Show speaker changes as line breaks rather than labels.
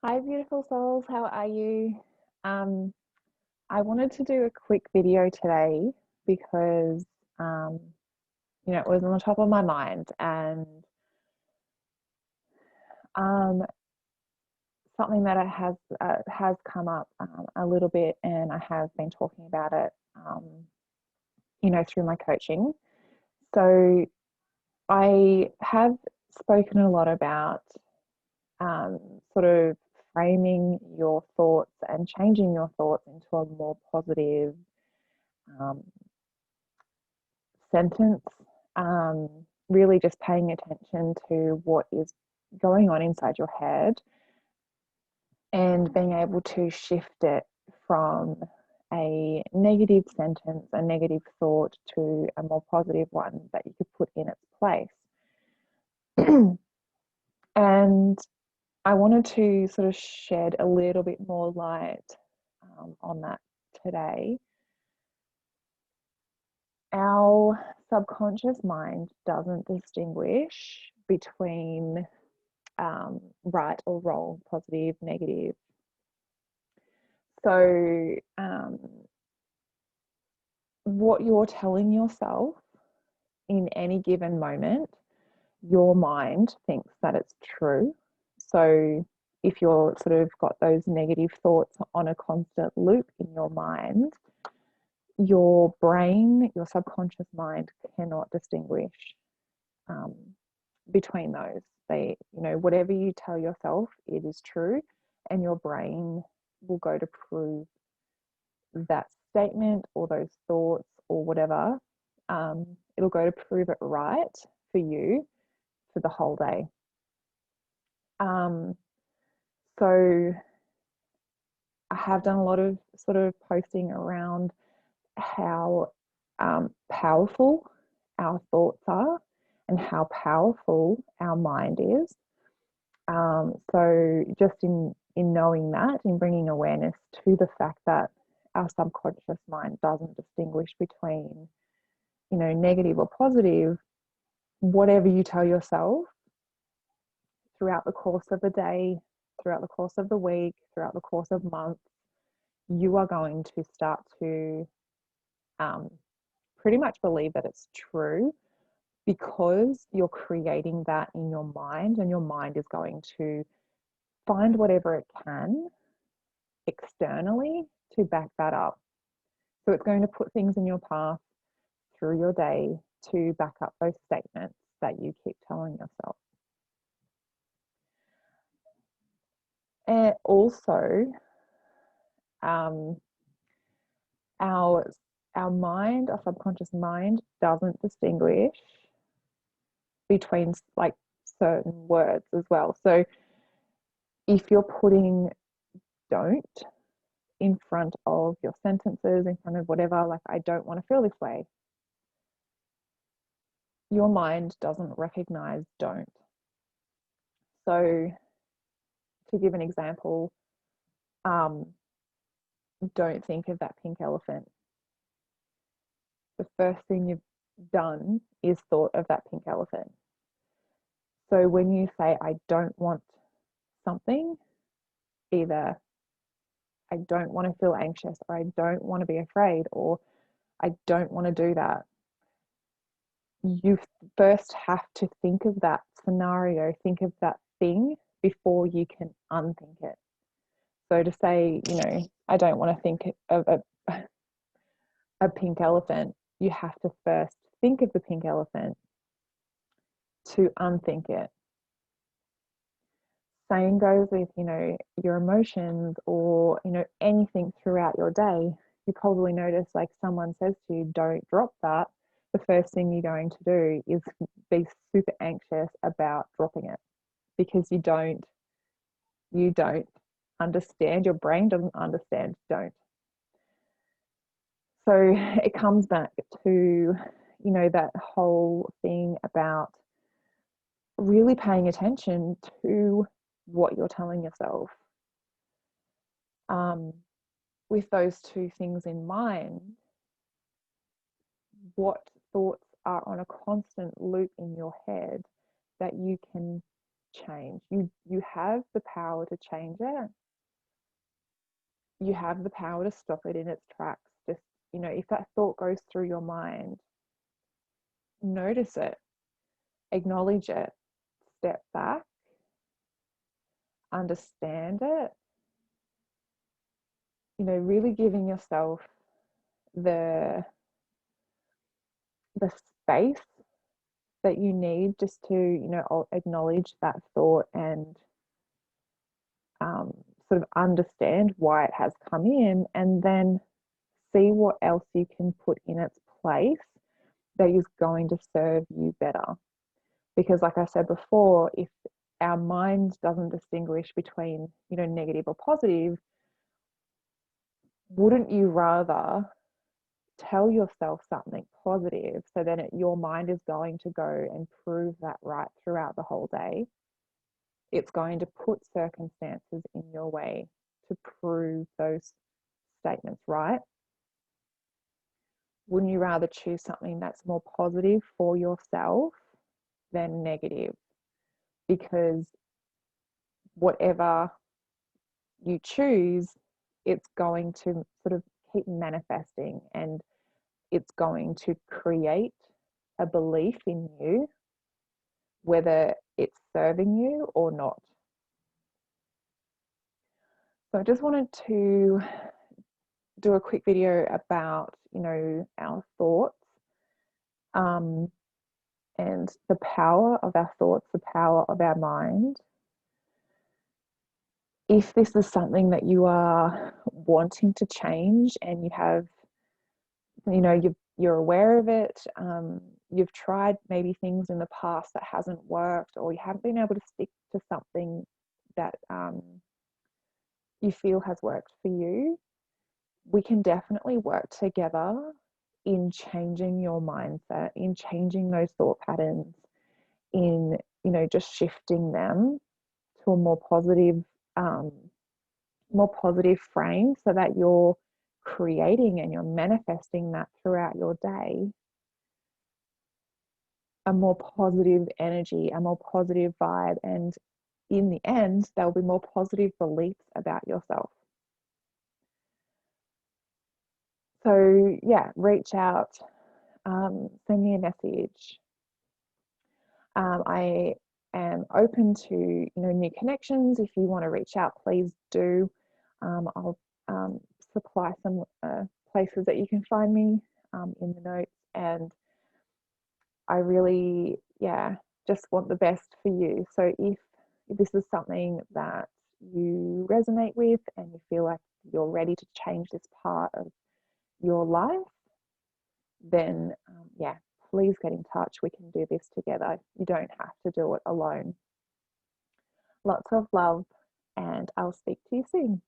Hi, beautiful souls. How are you? Um, I wanted to do a quick video today because, um, it was on the top of my mind and um, something that has come up a little bit, and I have been talking about it, through my coaching. So I have spoken a lot about um, sort of framing your thoughts and changing your thoughts into a more positive um, sentence, um, really just paying attention to what is going on inside your head and being able to shift it from a negative sentence, a negative thought, to a more positive one that you could put in its place. And I wanted to sort of shed a little bit more light on that today. Our subconscious mind doesn't distinguish between right or wrong, positive, negative. So, what you're telling yourself in any given moment, your mind thinks that it's true. So, if you're sort of got those negative thoughts on a constant loop in your mind, your brain, your subconscious mind cannot distinguish um, between those. Whatever you tell yourself, it is true, and your brain will go to prove that statement or those thoughts or whatever. It'll go to prove it right for you for the whole day. Um, so I have done a lot of sort of posting around how powerful our thoughts are and how powerful our mind is. So just in knowing that, in bringing awareness to the fact that our subconscious mind doesn't distinguish between, negative or positive, whatever you tell yourself throughout the course of the day, throughout the course of the week, throughout the course of months, you are going to start to um, pretty much believe that it's true, because you're creating that in your mind, and your mind is going to find whatever it can externally to back that up. So it's going to put things in your path through your day to back up those statements that you keep telling yourself. And also, um, our mind, our subconscious mind, doesn't distinguish between like certain words as well. So if you're putting "don't" in front of your sentences, in front of whatever, like "I don't want to feel this way," your mind doesn't recognize "don't." So to give an example, um, don't think of that pink elephant. The first thing you've done is thought of that pink elephant. So when you say "I don't want something," either "I don't want to feel anxious," or "I don't want to be afraid," or "I don't want to do that," you first have to think of that scenario, think of that thing before you can unthink it. So to say, "I don't want to think of a pink elephant," you have to first think of the pink elephant to unthink it. Same goes with, your emotions, or, anything throughout your day. You probably notice, like, someone says to you, "Don't drop that." The first thing you're going to do is be super anxious about dropping it, because you don't understand, your brain doesn't understand "don't." So it comes back to, that whole thing about really paying attention to what you're telling yourself. Um, with those two things in mind, what thoughts are on a constant loop in your head that you can change. You have the power to change it. You have the power to stop it in its tracks. Just, if that thought goes through your mind, notice it, acknowledge it, step back, understand it, really giving yourself the space that you need just to, acknowledge that thought and sort of understand why it has come in, and then see what else you can put in its place that is going to serve you better. Because like I said before, if our mind doesn't distinguish between, negative or positive, wouldn't you rather tell yourself something positive so then your mind is going to go and prove that right throughout the whole day? It's going to put circumstances in your way to prove those statements right. Wouldn't you rather choose something that's more positive for yourself than negative? Because whatever you choose, it's going to sort of keep manifesting, and it's going to create a belief in you, whether it's serving you or not. So I just wanted to do a quick video about, our thoughts, and the power of our thoughts, the power of our mind. If this is something that you are wanting to change and you have, you're aware of it, you've tried maybe things in the past that hasn't worked, or you haven't been able to stick to something that you feel has worked for you, we can definitely work together in changing your mindset, in changing those thought patterns, in, just shifting them to a more positive frame, so that you're creating and you're manifesting that throughout your day, a more positive energy, a more positive vibe, and in the end there'll be more positive beliefs about yourself. So yeah, reach out, send me a message. I am open to new connections. If you want to reach out, please do. I'll supply some places that you can find me in the notes, and I really just want the best for you. So if this is something that you resonate with and you feel like you're ready to change this part of your life, then please get in touch. We can do this together. You don't have to do it alone. Lots of love, and I'll speak to you soon.